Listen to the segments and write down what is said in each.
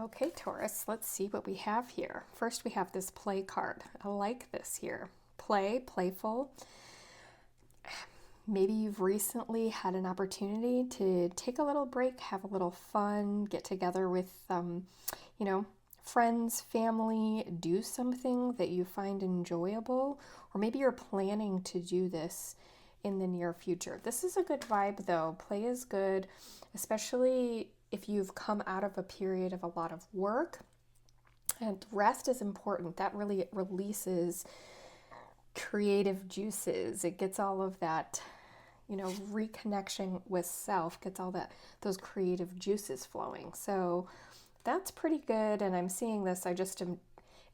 Okay, Taurus, let's see what we have here. First, we have this play card. I like this here. Play, playful. Maybe you've recently had an opportunity to take a little break, have a little fun, get together with, friends, family, do something that you find enjoyable, or maybe you're planning to do this in the near future. This is a good vibe though. Play is good, especially if you've come out of a period of a lot of work. And rest is important. That really releases creative juices. It gets all of that, reconnection with self, gets all those creative juices flowing. So that's pretty good. And I'm seeing this, I just am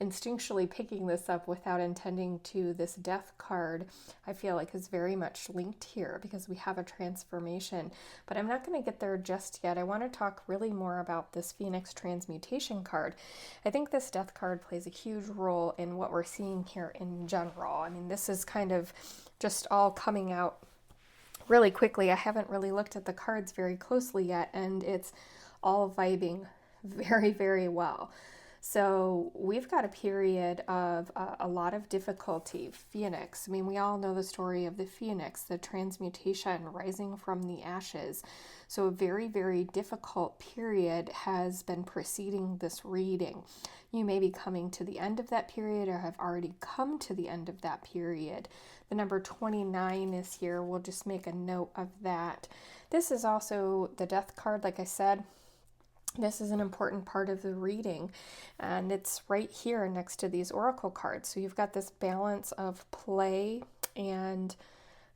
instinctually picking this up without intending to. This death card, I feel like, is very much linked here because we have a transformation. But I'm not going to get there just yet. I want to talk really more about this Phoenix transmutation card. I think this death card plays a huge role in what we're seeing here in general. I mean, this is kind of just all coming out really quickly. I haven't really looked at the cards very closely yet, and it's all vibing very, very well. So we've got a period of a lot of difficulty. Phoenix, I mean, we all know the story of the Phoenix, the transmutation, rising from the ashes. So a very, very difficult period has been preceding this reading. You may be coming to the end of that period or have already come to the end of that period. The number 29 is here. We'll just make a note of that. This is also the death card, like I said. This is an important part of the reading, and it's right here next to these oracle cards. So you've got this balance of play and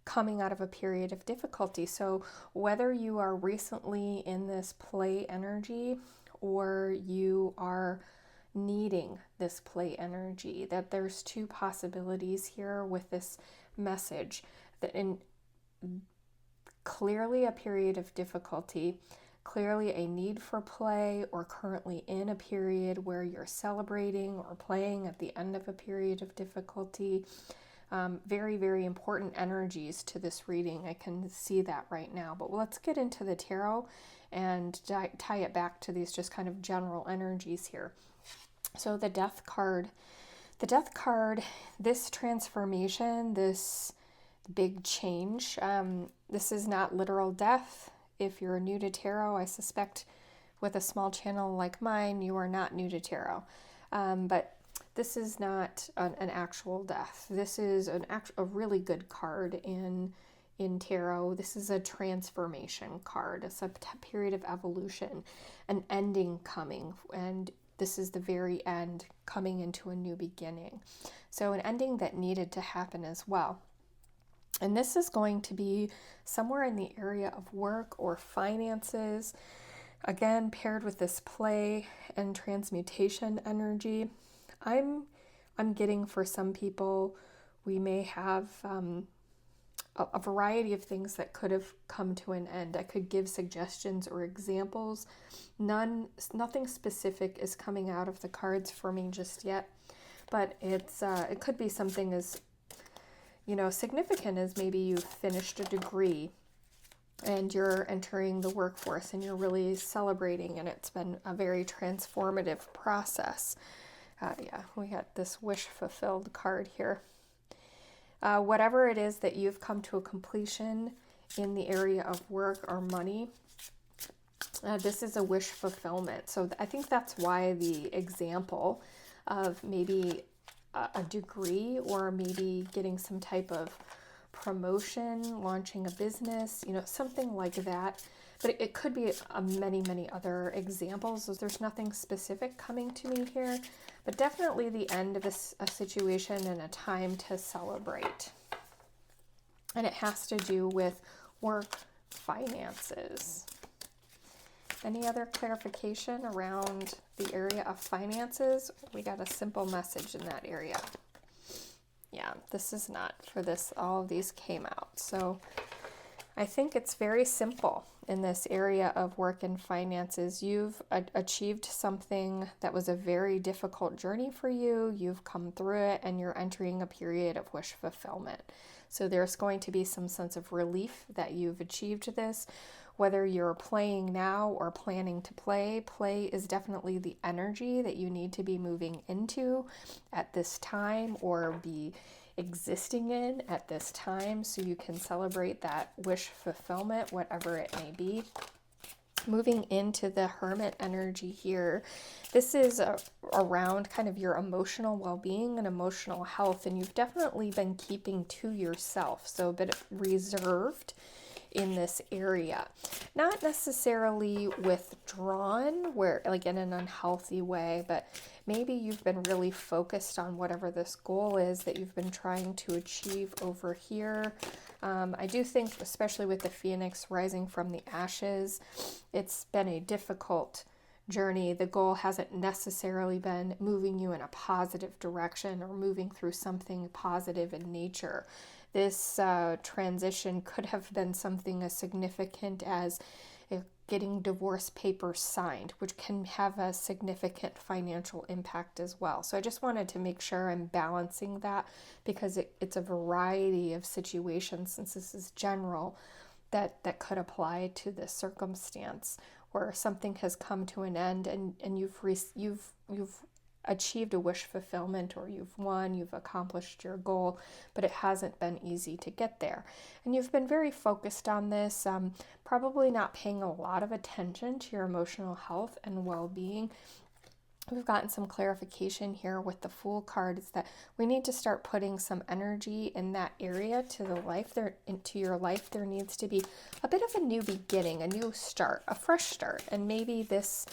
coming out of a period of difficulty. So whether you are recently in this play energy or you are needing this play energy, that there's two possibilities here with this message, that in clearly a period of difficulty, clearly a need for play, or currently in a period where you're celebrating or playing at the end of a period of difficulty. Very, very important energies to this reading. I can see that right now. But let's get into the tarot and tie it back to these just kind of general energies here. So the death card, this transformation, this big change, this is not literal death. If you're new to tarot, I suspect with a small channel like mine, you are not new to tarot. But this is not an actual death. This is a really good card in tarot. This is a transformation card. It's a period of evolution, an ending coming, and this is the very end, coming into a new beginning. So an ending that needed to happen as well. And this is going to be somewhere in the area of work or finances. Again, paired with this play and transmutation energy. I'm getting, for some people, we may have a variety of things that could have come to an end. I could give suggestions or examples. Nothing specific is coming out of the cards for me just yet, but it could be something as significant as maybe you've finished a degree and you're entering the workforce and you're really celebrating, and it's been a very transformative process. We got this wish fulfilled card here. Whatever it is that you've come to a completion in the area of work or money, this is a wish fulfillment. So I think that's why the example of maybe a degree or maybe getting some type of promotion, launching a business, something like that. But it could be many, many other examples. There's nothing specific coming to me here, but definitely the end of a situation and a time to celebrate. And it has to do with work, finances. Any other clarification around the area of finances? We got a simple message in that area. Yeah, this is not for this. All of these came out. So I think it's very simple in this area of work and finances. You've achieved something that was a very difficult journey for you. You've come through it, and you're entering a period of wish fulfillment. So there's going to be some sense of relief that you've achieved this. whether you're playing now or planning to play, play is definitely the energy that you need to be moving into at this time, or be existing in at this time, so you can celebrate that wish fulfillment, whatever it may be. Moving into the Hermit energy here, this is around kind of your emotional well-being and emotional health, and you've definitely been keeping to yourself, so a bit reserved in this area. Not necessarily withdrawn, where like in an unhealthy way, but maybe you've been really focused on whatever this goal is that you've been trying to achieve over here. I do think, especially with the Phoenix rising from the ashes, it's been a difficult journey. The goal hasn't necessarily been moving you in a positive direction or moving through something positive in nature. This transition could have been something as significant as getting divorce papers signed, which can have a significant financial impact as well. So I just wanted to make sure I'm balancing that, because it's a variety of situations, since this is general, that could apply to this circumstance, where something has come to an end and you've achieved a wish fulfillment, or you've won, you've accomplished your goal, but it hasn't been easy to get there. And you've been very focused on this, probably not paying a lot of attention to your emotional health and well-being. We've gotten some clarification here with the Fool card, is that we need to start putting some energy in that area to the life there, into your life. There needs to be a bit of a new beginning, a new start, a fresh start, and maybe this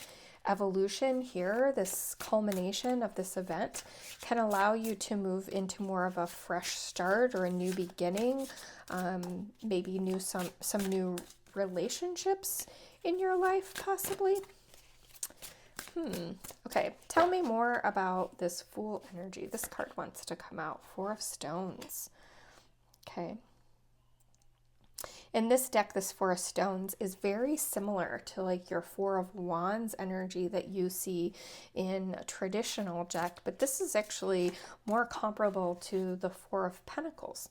evolution here, this culmination of this event, can allow you to move into more of a fresh start or a new beginning, maybe some new relationships in your life, possibly. Okay, tell me more about this Fool energy. This card wants to come out. Four of Stones. Okay. In this deck, this Four of Stones is very similar to like your Four of Wands energy that you see in a traditional deck, but this is actually more comparable to the Four of Pentacles.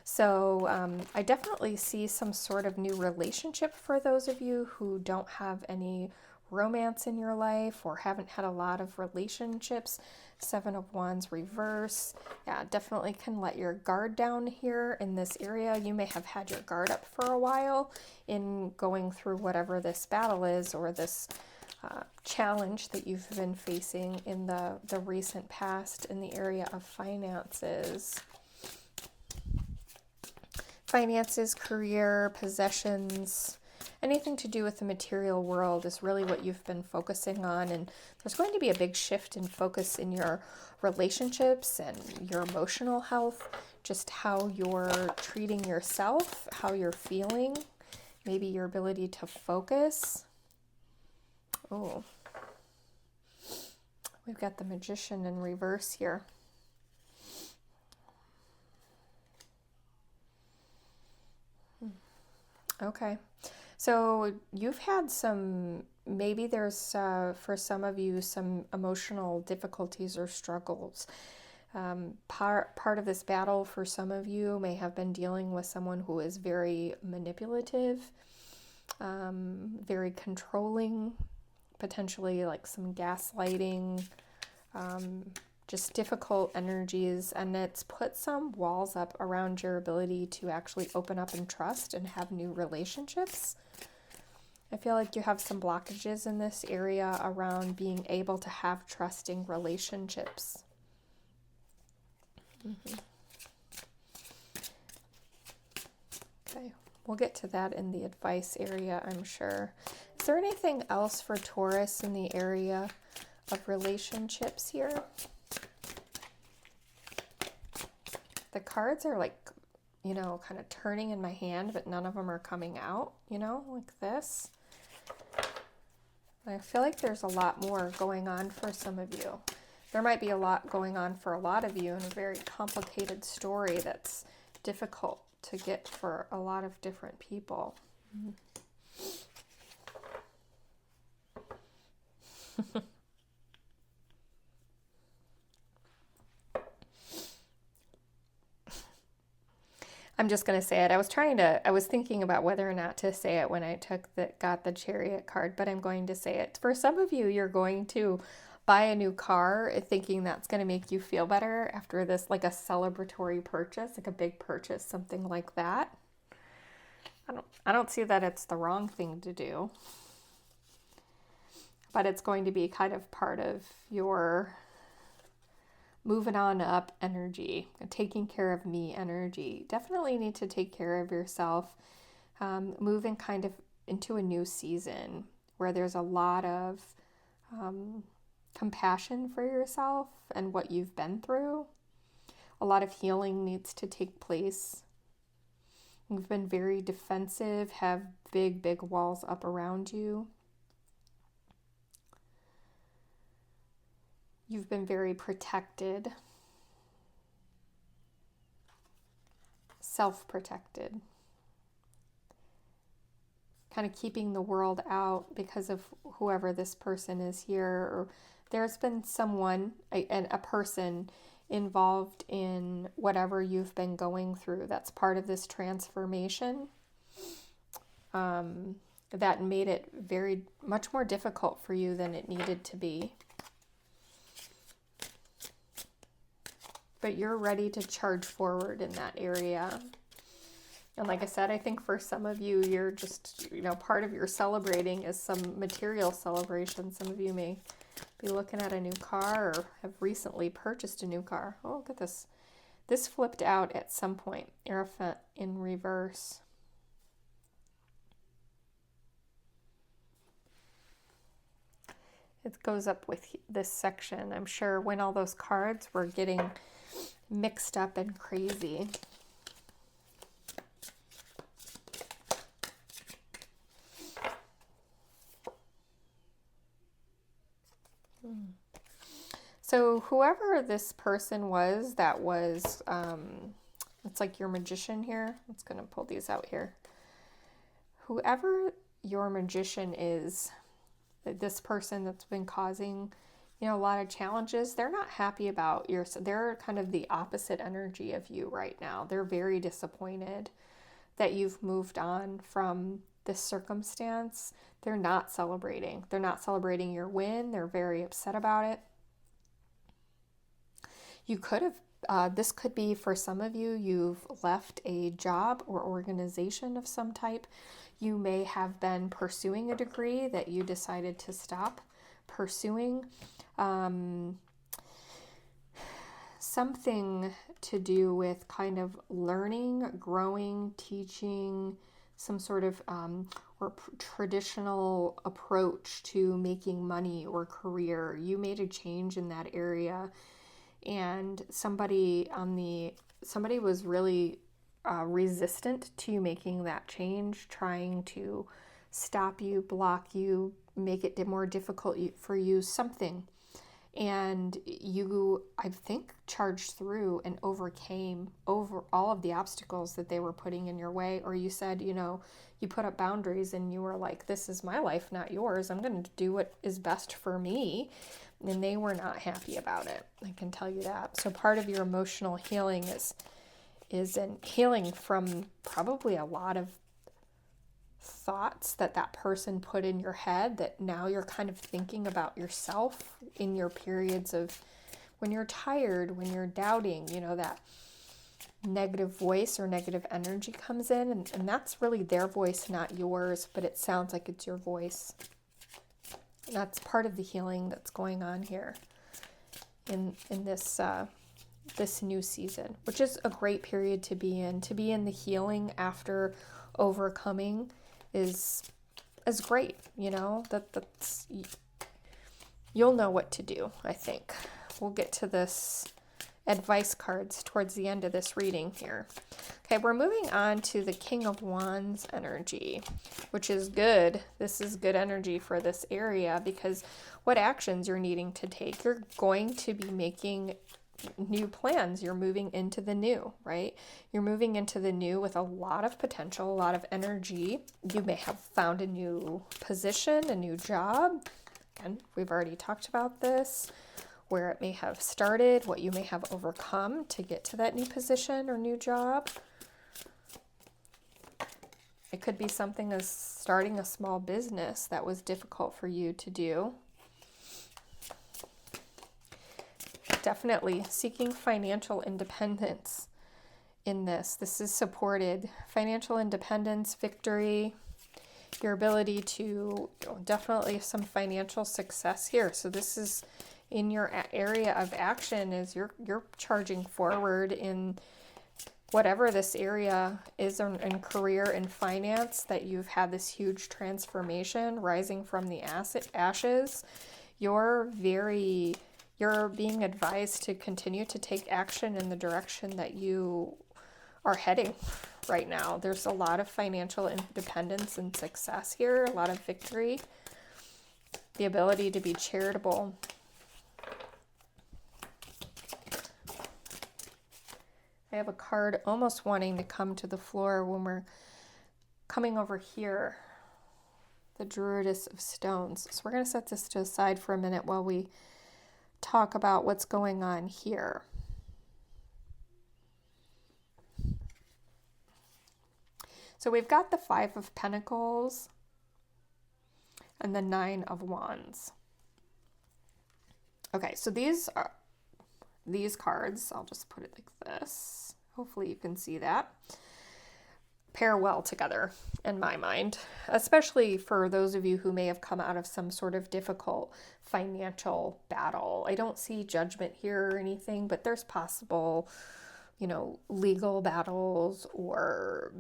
So I definitely see some sort of new relationship for those of you who don't have any romance in your life or haven't had a lot of relationships. Seven of Wands reverse. Yeah, definitely can let your guard down here in this area. You may have had your guard up for a while in going through whatever this battle is, or this challenge that you've been facing in the recent past in the area of finances. Finances, career, possessions, anything to do with the material world is really what you've been focusing on, and there's going to be a big shift in focus in your relationships and your emotional health, just how you're treating yourself, how you're feeling, maybe your ability to focus. Oh, we've got the Magician in reverse here. Okay. So you've had some, maybe there's, for some of you, some emotional difficulties or struggles. Part of this battle for some of you may have been dealing with someone who is very manipulative, very controlling, potentially like some gaslighting, just difficult energies, and it's put some walls up around your ability to actually open up and trust and have new relationships. I feel like you have some blockages in this area around being able to have trusting relationships. Okay, we'll get to that in the advice area, I'm sure. Is there anything else for Taurus in the area of relationships here? The cards are like, you know, kind of turning in my hand, but none of them are coming out, you know, like this. I feel like there's a lot more going on for some of you. There might be a lot going on for a lot of you, and a very complicated story that's difficult to get for a lot of different people. I'm just going to say it. I was thinking about whether or not to say it when I got the Chariot card, but I'm going to say it. For some of you, you're going to buy a new car thinking that's going to make you feel better after this, like a celebratory purchase, like a big purchase, something like that. I don't see that it's the wrong thing to do, but it's going to be kind of part of your moving on up energy, taking care of me energy. Definitely need to take care of yourself, moving kind of into a new season where there's a lot of compassion for yourself and what you've been through. A lot of healing needs to take place. You've been very defensive, have big, big walls up around you. You've been very protected, self-protected, kind of keeping the world out because of whoever this person is here. Or there's been someone, a person involved in whatever you've been going through that's part of this transformation, that made it very much more difficult for you than it needed to be. But you're ready to charge forward in that area. And like I said, I think for some of you, you're just, part of your celebrating is some material celebration. Some of you may be looking at a new car or have recently purchased a new car. Oh, look at this. This flipped out at some point. Hierophant in reverse. It goes up with this section. I'm sure when all those cards were getting mixed up and crazy. So whoever this person was that was, it's like your magician here. I'm just going to pull these out here. Whoever your magician is, this person that's been causing a lot of challenges, they're not happy about they're kind of the opposite energy of you right now. They're very disappointed that you've moved on from this circumstance. They're not celebrating. They're not celebrating your win. They're very upset about it. You could have, this could be for some of you, you've left a job or organization of some type. You may have been pursuing a degree that you decided to stop pursuing. Something to do with kind of learning, growing, teaching, some sort of traditional approach to making money or career. You made a change in that area, and somebody was really resistant to you making that change, trying to stop you, block you, make it more difficult for you, something. And you, I think, charged through and overcame over all of the obstacles that they were putting in your way. Or you said, you put up boundaries and you were like, this is my life, not yours. I'm going to do what is best for me. And they were not happy about it. I can tell you that. So part of your emotional healing is in healing from probably a lot of thoughts that person put in your head, that now you're kind of thinking about yourself in your periods of when you're tired, when you're doubting, that negative voice or negative energy comes in, and that's really their voice, not yours, but it sounds like it's your voice. And that's part of the healing that's going on here in this this new season, which is a great period to be in. To be in the healing after overcoming is great, that's you'll know what to do. I think we'll get to this advice cards towards the end of this reading here. Okay, we're moving on to the King of Wands energy, which is good. This is good energy for this area because what actions you're needing to take, you're going to be making new plans. You're moving into the new, right? You're moving into the new with a lot of potential, a lot of energy. You may have found a new position, a new job. Again, we've already talked about this, where it may have started, what you may have overcome to get to that new position or new job. It could be something as starting a small business that was difficult for you to do. Definitely seeking financial independence in this. This is supported. Financial independence, victory, your ability to, definitely some financial success here. So this is in your area of action, is you're charging forward in whatever this area is in career and finance, that you've had this huge transformation rising from the ashes. You're being advised to continue to take action in the direction that you are heading right now. There's a lot of financial independence and success here, a lot of victory, the ability to be charitable. I have a card almost wanting to come to the floor when we're coming over here, the Druidic of Stones. So we're going to set this to the side for a minute while we talk about what's going on here. So we've got the Five of Pentacles and the Nine of Wands. Okay, so these cards, I'll just put it like this. Hopefully you can see that. Pair well together in my mind, especially for those of you who may have come out of some sort of difficult financial battle. I don't see judgment here or anything, but there's possible, legal battles, or,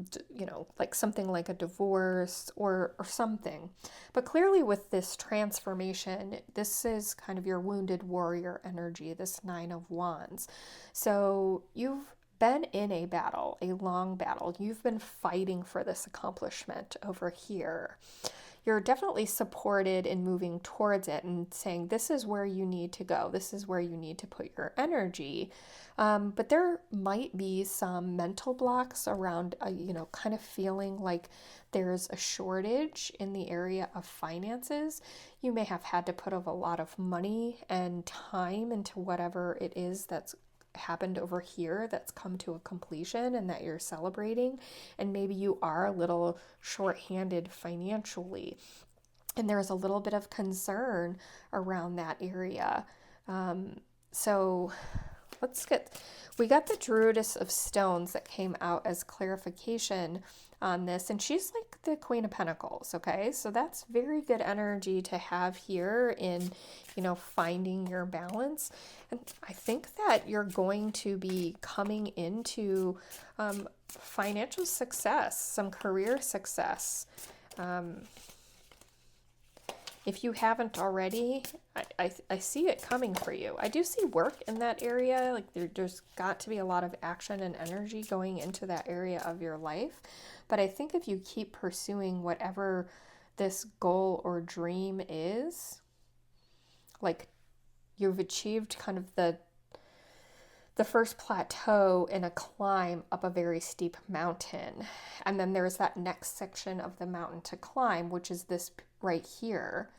like something like a divorce or something. But clearly with this transformation, this is kind of your wounded warrior energy, this Nine of Wands. So you've been in a battle, a long battle. You've been fighting for this accomplishment over here. You're definitely supported in moving towards it and saying, this is where you need to go. This is where you need to put your energy. But there might be some mental blocks around, kind of feeling like there's a shortage in the area of finances. You may have had to put up a lot of money and time into whatever it is that's happened over here that's come to a completion and that you're celebrating, and maybe you are a little short-handed financially, and there's a little bit of concern around that area. So we got the Druidic of Stones that came out as clarification on this, and she's like the Queen of Pentacles. Okay, so that's very good energy to have here in finding your balance. And I think that you're going to be coming into financial success, some career success. If you haven't already, I see it coming for you. I do see work in that area. Like there's got to be a lot of action and energy going into that area of your life. But I think if you keep pursuing whatever this goal or dream is, like you've achieved kind of the first plateau in a climb up a very steep mountain. And then there's that next section of the mountain to climb, which is this right here.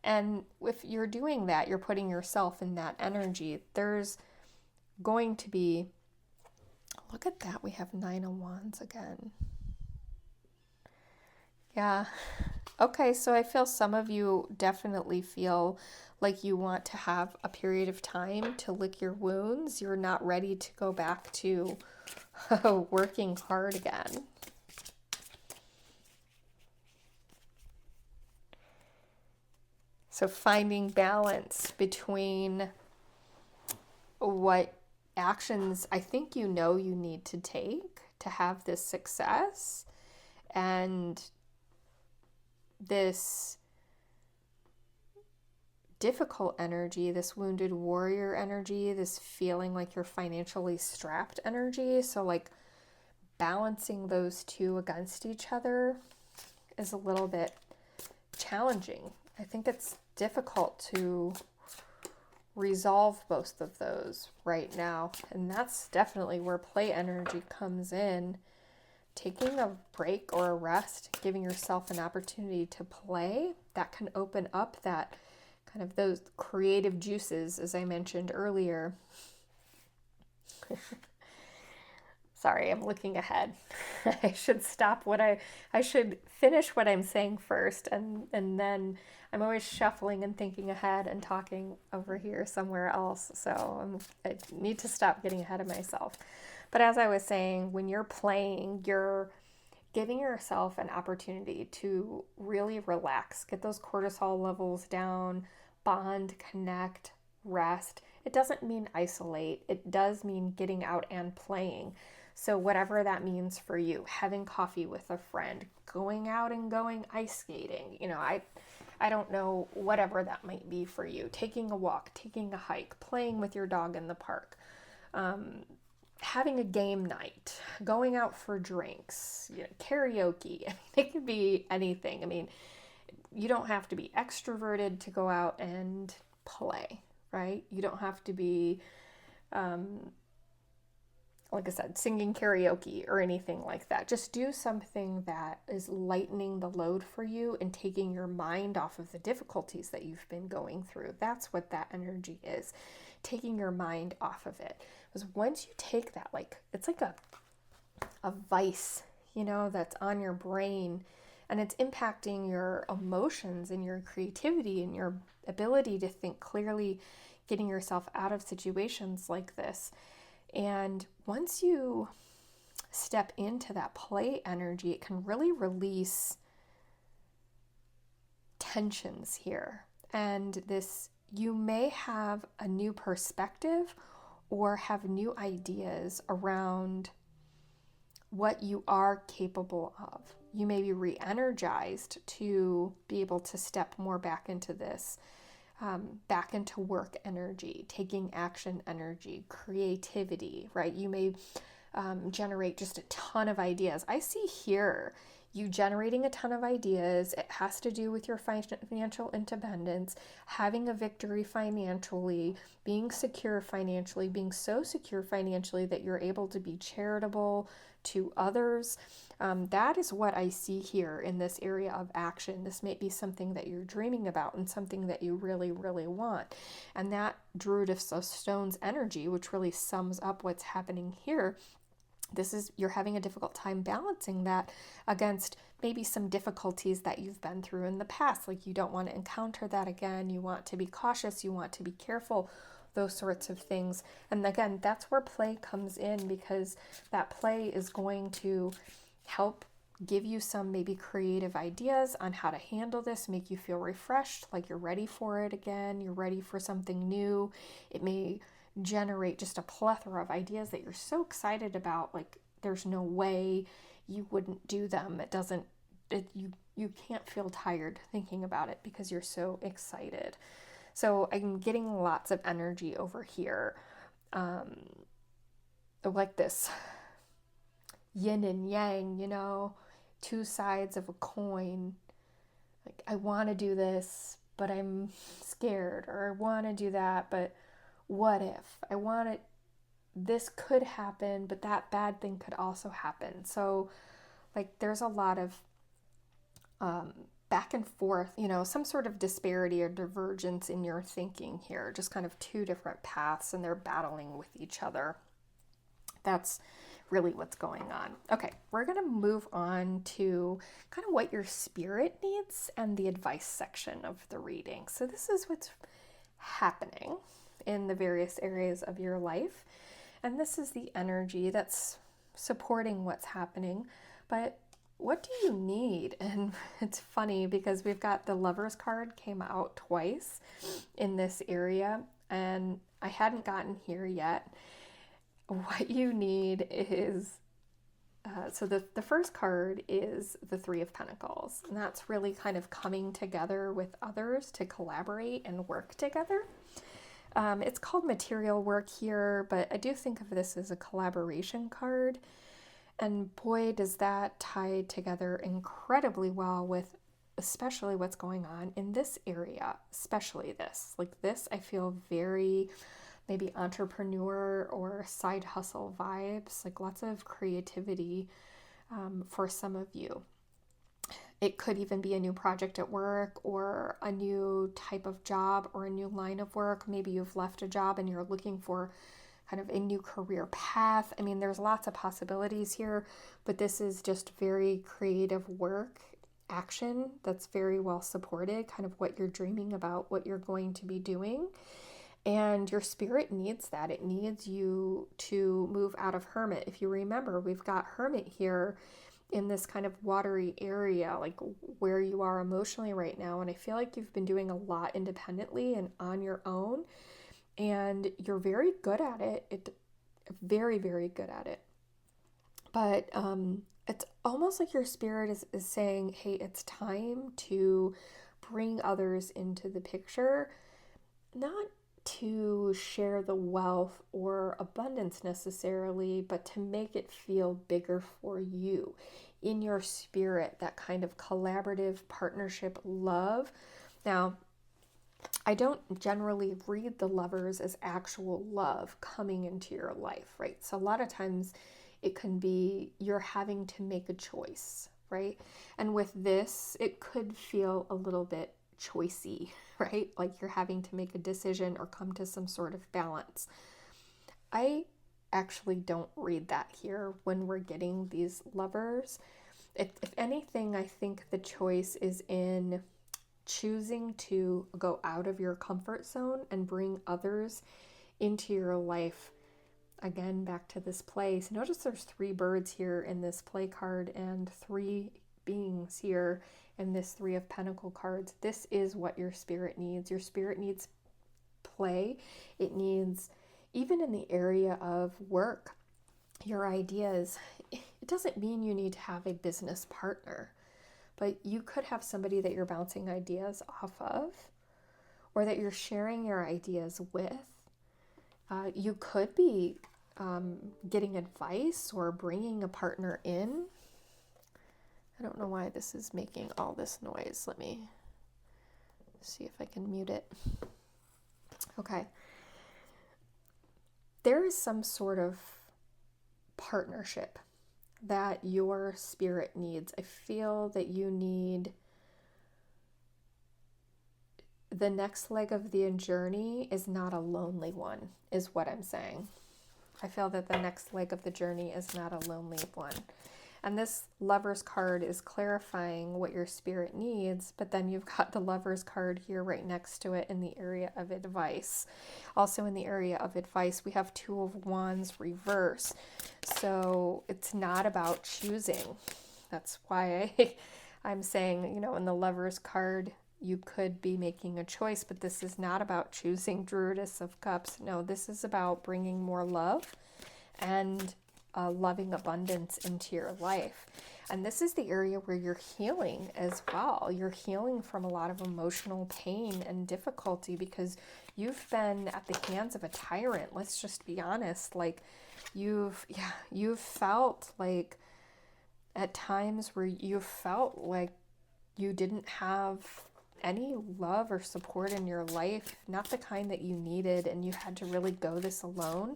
And if you're doing that, you're putting yourself in that energy. There's going to be, look at that, we have Nine of Wands again. Yeah. Okay, so I feel some of you definitely feel like you want to have a period of time to lick your wounds. You're not ready to go back to working hard again. So finding balance between what actions I think you need to take to have this success, and this difficult energy, this wounded warrior energy, this feeling like you're financially strapped energy. So like balancing those two against each other is a little bit challenging. I think it's difficult to resolve both of those right now. And that's definitely where play energy comes in. Taking a break or a rest, giving yourself an opportunity to play, that can open up that kind of those creative juices, as I mentioned earlier. Sorry, I'm looking ahead. I should stop I should finish what I'm saying first, and then I'm always shuffling and thinking ahead and talking over here somewhere else. So I need to stop getting ahead of myself. But as I was saying, when you're playing, you're giving yourself an opportunity to really relax, get those cortisol levels down, bond, connect, rest. It doesn't mean isolate, it does mean getting out and playing. So, whatever that means for you, having coffee with a friend, going out and going ice skating, I don't know, whatever that might be for you, taking a walk, taking a hike, playing with your dog in the park, having a game night, going out for drinks, karaoke. I mean, it could be anything. I mean, you don't have to be extroverted to go out and play, right? You don't have to be, like I said, singing karaoke or anything like that. Just do something that is lightening the load for you and taking your mind off of the difficulties that you've been going through. That's what that energy is, taking your mind off of it. Because once you take that, it's like a vice, that's on your brain, and it's impacting your emotions and your creativity and your ability to think clearly, getting yourself out of situations like this. And once you step into that play energy, it can really release tensions here. And you may have a new perspective or have new ideas around what you are capable of. You may be re-energized to be able to step more back into this, back into work energy, taking action energy, creativity, right? You may generate just a ton of ideas. I see here you generating a ton of ideas. It has to do with your financial independence, having a victory financially, being secure financially, being so secure financially that you're able to be charitable to others. That is what I see here in this area of action. This may be something that you're dreaming about and something that you really, really want. And that Druid of Stones energy, which really sums up what's happening here, you're having a difficult time balancing that against maybe some difficulties that you've been through in the past. Like, you don't want to encounter that again. You want to be cautious. You want to be careful, those sorts of things. And again, that's where play comes in, because that play is going to help give you some maybe creative ideas on how to handle this, make you feel refreshed, like you're ready for it again. You're ready for something new. It may generate just a plethora of ideas that you're so excited about, like there's no way you wouldn't do them. You can't feel tired thinking about it because you're so excited. So I'm getting lots of energy over here, like this yin and yang, two sides of a coin. Like, I want to do this, but I'm scared, or I want to do that, but what if? This could happen, but that bad thing could also happen. So, there's a lot of back and forth, some sort of disparity or divergence in your thinking here, just kind of two different paths, and they're battling with each other. That's really what's going on. Okay, we're going to move on to kind of what your spirit needs and the advice section of the reading. So this is what's happening in the various areas of your life. And this is the energy that's supporting what's happening. But what do you need? And it's funny because we've got the Lover's card came out twice in this area, and I hadn't gotten here yet. What you need is, so the first card is the Three of Pentacles. And that's really kind of coming together with others to collaborate and work together. It's called material work here, but I do think of this as a collaboration card. And boy, does that tie together incredibly well with especially what's going on in this area, especially this. Like this, I feel very maybe entrepreneur or side hustle vibes, like lots of creativity for some of you. It could even be a new project at work or a new type of job or a new line of work. Maybe you've left a job and you're looking for kind of a new career path. I mean, there's lots of possibilities here, but this is just very creative work, action that's very well supported, kind of what you're dreaming about, what you're going to be doing. And your spirit needs that. It needs you to move out of hermit. If you remember, we've got hermit here in this kind of watery area, like where you are emotionally right now. And I feel like you've been doing a lot independently and on your own. And you're very good at it. Very, very good at it. But it's almost like your spirit is saying, hey, it's time to bring others into the picture, not to share the wealth or abundance necessarily, but to make it feel bigger for you in your spirit, that kind of collaborative partnership love. Now, I don't generally read the lovers as actual love coming into your life, right? So a lot of times it can be you're having to make a choice, right? And with this, it could feel a little bit choicey, right? Like you're having to make a decision or come to some sort of balance. I actually don't read that here when we're getting these lovers. If anything, I think the choice is in choosing to go out of your comfort zone and bring others into your life. Again, back to this play. So notice there's 3 birds here in this play card and 3 beings here in this 3 of Pentacle cards. This is what your spirit needs. Your spirit needs play. It needs, even in the area of work, your ideas. It doesn't mean you need to have a business partner, but you could have somebody that you're bouncing ideas off of, or that you're sharing your ideas with. You could be getting advice or bringing a partner in. I don't know why this is making all this noise. Let me see if I can mute it. Okay. There is some sort of partnership that your spirit needs. I feel that you need the next leg of the journey is not a lonely one, is what I'm saying. I feel that the next leg of the journey is not a lonely one. And this Lover's card is clarifying what your spirit needs, but then you've got the Lover's card here right next to it in the area of advice. Also in the area of advice, we have 2 of Wands reverse. So it's not about choosing. That's why I'm saying, in the Lover's card, you could be making a choice, but this is not about choosing Druidic of Cups. No, this is about bringing more love and loving abundance into your life. And this is the area where you're healing as well. You're healing from a lot of emotional pain and difficulty because you've been at the hands of a tyrant. Let's just be honest. Like you've felt like at times where you felt like you didn't have any love or support in your life, not the kind that you needed, and you had to really go this alone.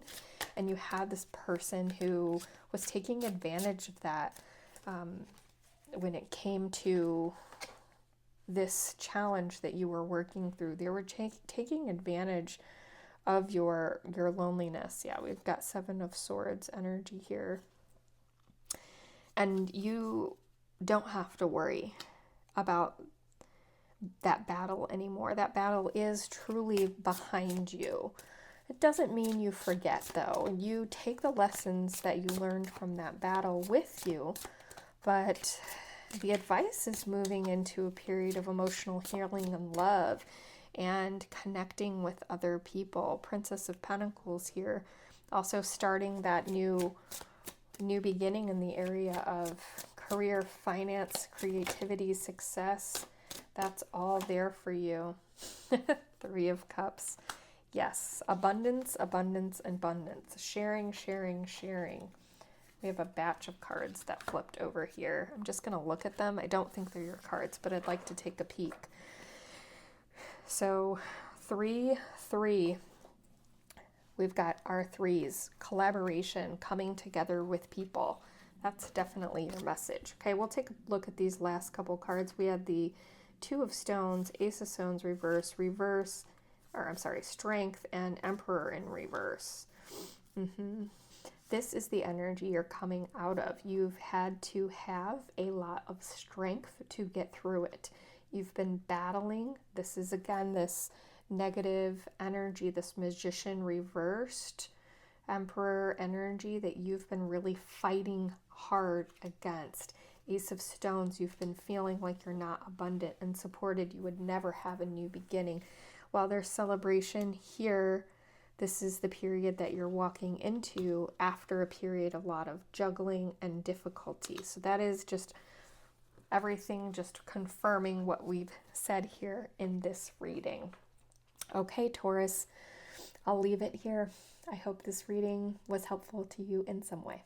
And you had this person who was taking advantage of that when it came to this challenge that you were working through. They were taking advantage of your loneliness. Yeah, we've got 7 of Swords energy here. And you don't have to worry about that battle anymore. That battle is truly behind you. It doesn't mean you forget, though. You take the lessons that you learned from that battle with you, but the advice is moving into a period of emotional healing and love and connecting with other people. Princess of Pentacles here, also starting that new beginning in the area of career, finance, creativity, success. That's all there for you. 3 of Cups. Yes, abundance, abundance, abundance. Sharing, sharing, sharing. We have a batch of cards that flipped over here. I'm just going to look at them. I don't think they're your cards, but I'd like to take a peek. So 3, 3. We've got our 3s. Collaboration, coming together with people. That's definitely your message. Okay, we'll take a look at these last couple cards. We had the 2 of Stones, Ace of Stones reverse, strength, and Emperor in reverse. Mm-hmm. This is the energy you're coming out of. You've had to have a lot of strength to get through it. You've been battling. This is, again, this negative energy, this magician reversed emperor energy that you've been really fighting hard against. Ace of Stones, you've been feeling like you're not abundant and supported. You would never have a new beginning. While there's celebration here, this is the period that you're walking into after a period of a lot of juggling and difficulty. So that is just everything, just confirming what we've said here in this reading. Okay, Taurus, I'll leave it here. I hope this reading was helpful to you in some way.